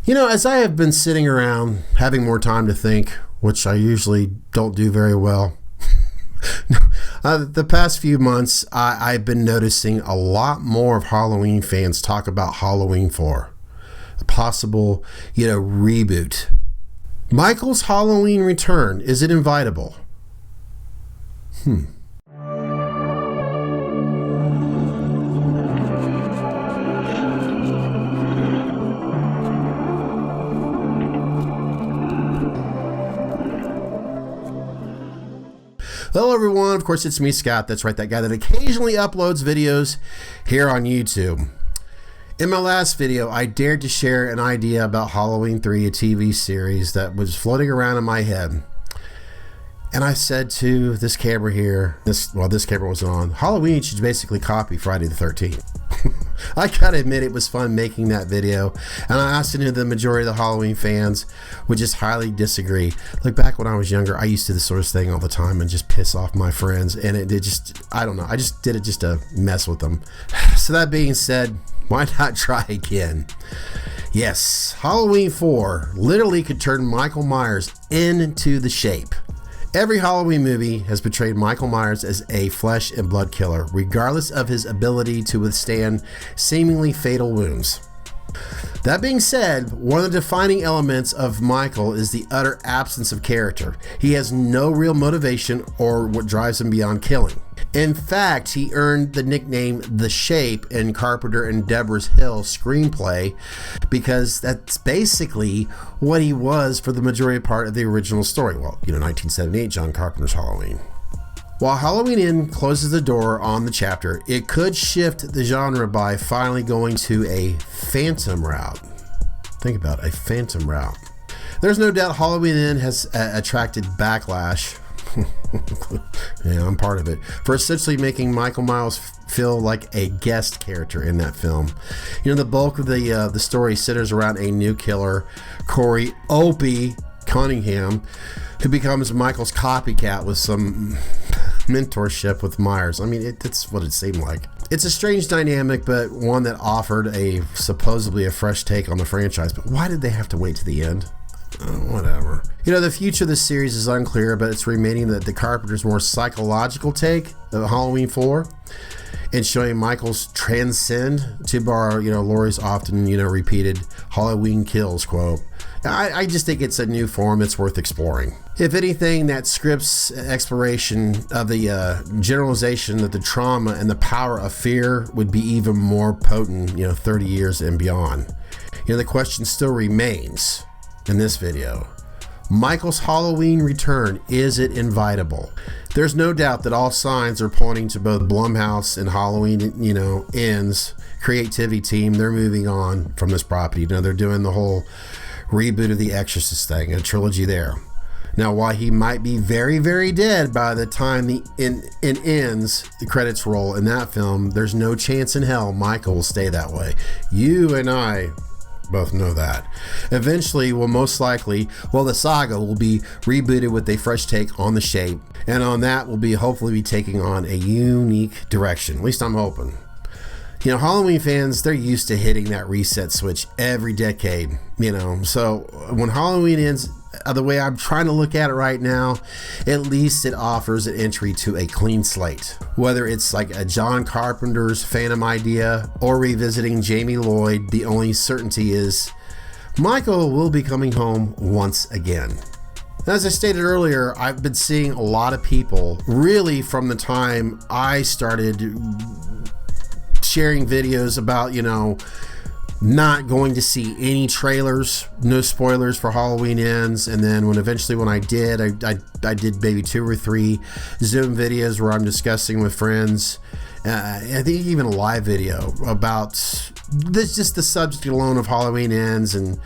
You know, as I have been sitting around having more time to think, which I usually don't do very well, the past few months, I've been noticing a lot more of Halloween fans talk about Halloween 4, a possible, reboot. Michael's Halloween return, is it invitable? Hello everyone, of course it's me, Scott. That's right, that guy that occasionally uploads videos here on YouTube. In my last video, I dared to share an idea about Halloween 3, a TV series that was floating around in my head. And I said to this camera here, this camera wasn't on, Halloween should basically copy Friday the 13th. I gotta admit it was fun making that video, and I also knew the majority of the Halloween fans would just highly disagree. Like back when I was younger, I used to do this sort of thing all the time and just piss off my friends, and it just, I don't know, I just did it just to mess with them. So that being said, why not try again? Yes, Halloween 4 literally could turn Michael Myers into the Shape. Every Halloween movie has portrayed Michael Myers as a flesh and blood killer, regardless of his ability to withstand seemingly fatal wounds. That being said, one of the defining elements of Michael is the utter absence of character. He has no real motivation or what drives him beyond killing. In fact, he earned the nickname The Shape in Carpenter and Debra Hill screenplay because that's basically what he was for the majority part of the original story. Well, 1978, John Carpenter's Halloween. While Halloween Inn closes the door on the chapter, it could shift the genre by finally going to a phantom route. Think about it, a phantom route. There's no doubt Halloween Inn has attracted backlash. Yeah, I'm part of it, for essentially making Michael Myers feel like a guest character in that film. The bulk of the story centers around a new killer, Corey Cunningham, who becomes Michael's copycat with some mentorship with Myers. I mean, that's what it seemed like. It's a strange dynamic, but one that offered supposedly a fresh take on the franchise. But why did they have to wait to the end? Whatever. The future of the series is unclear, but it's remaining that the Carpenter's more psychological take of Halloween 4 and showing Michael's transcend, to borrow, Laurie's often, repeated Halloween kills quote. I just think it's a new form that's worth exploring. If anything, that script's exploration of the generalization that the trauma and the power of fear would be even more potent, 30 years and beyond. The question still remains in this video. Michael's Halloween return, is it invitable? There's no doubt that all signs are pointing to both Blumhouse and Halloween, Ends creativity team. They're moving on from this property. They're doing the whole reboot of the Exorcist thing, a trilogy there. Now, while he might be very, very dead by the time the ends, the credits roll in that film, there's no chance in hell Michael will stay that way. You and I both know that. Eventually, the saga will be rebooted with a fresh take on the Shape, and on that will hopefully be taking on a unique direction. At least I'm hoping. Halloween fans, they're used to hitting that reset switch every decade, so when Halloween ends, the way I'm trying to look at it right now, at least it offers an entry to a clean slate. Whether it's like a John Carpenter's Phantom idea or revisiting Jamie Lloyd, the only certainty is Michael will be coming home once again. As I stated earlier, I've been seeing a lot of people, really from the time I started sharing videos about, not going to see any trailers, no spoilers for Halloween Ends, and then when I did, I did maybe 2 or 3 Zoom videos where I'm discussing with friends, I think even a live video about this, just the subject alone of Halloween Ends, and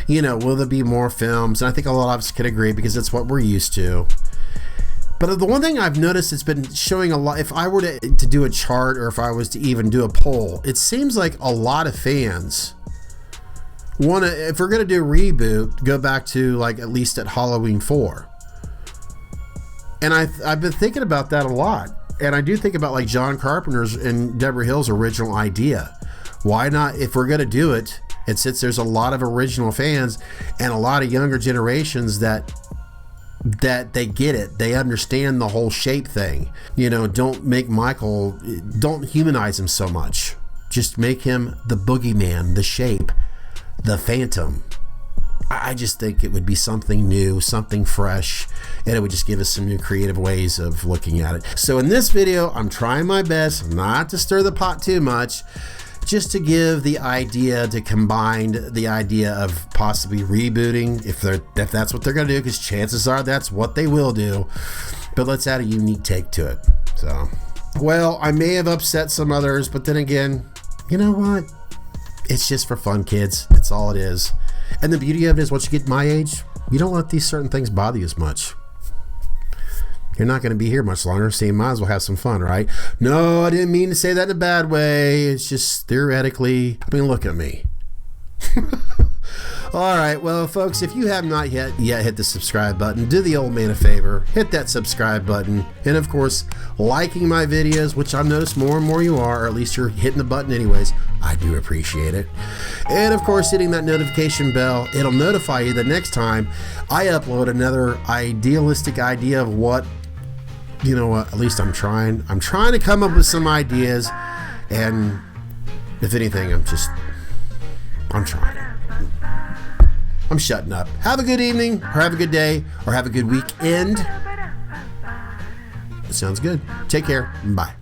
will there be more films? And I think a lot of us can agree because that's what we're used to. But the one thing I've noticed, it's been showing a lot, if I were to do a chart, or if I was to even do a poll, it seems like a lot of fans want to, if we're going to do a reboot, go back to at least at Halloween 4. And I've been thinking about that a lot. And I do think about John Carpenter's and Debra Hill's original idea. Why not, if we're going to do it, And since there's a lot of original fans and a lot of younger generations that they get it, they understand the whole shape thing. You know, don't humanize him so much. Just make him the boogeyman, the shape, the phantom. I just think it would be something new, something fresh, and it would just give us some new creative ways of looking at it. So in this video, I'm trying my best not to stir the pot too much, just to give the idea, to combine the idea of possibly rebooting, if that's what they're going to do, because chances are that's what they will do. But let's add a unique take to it. So, well, I may have upset some others, but then again, you know what? It's just for fun, kids. That's all it is. And the beauty of it is, once you get my age, you don't let these certain things bother you as much. You're not going to be here much longer, so you might as well have some fun, right? No, I didn't mean to say that in a bad way. It's just theoretically, I mean, look at me. All right, well, folks, if you have not yet hit the subscribe button, do the old man a favor, hit that subscribe button, and of course, liking my videos, which I've noticed more and more you are, or at least you're hitting the button anyways. I do appreciate it. And of course, hitting that notification bell, it'll notify you the next time I upload another idealistic idea of what, you know what, at least I'm trying to come up with some ideas, and if anything, I'm trying. I'm shutting up. Have a good evening, or have a good day, or have a good weekend. That sounds good. Take care. Bye.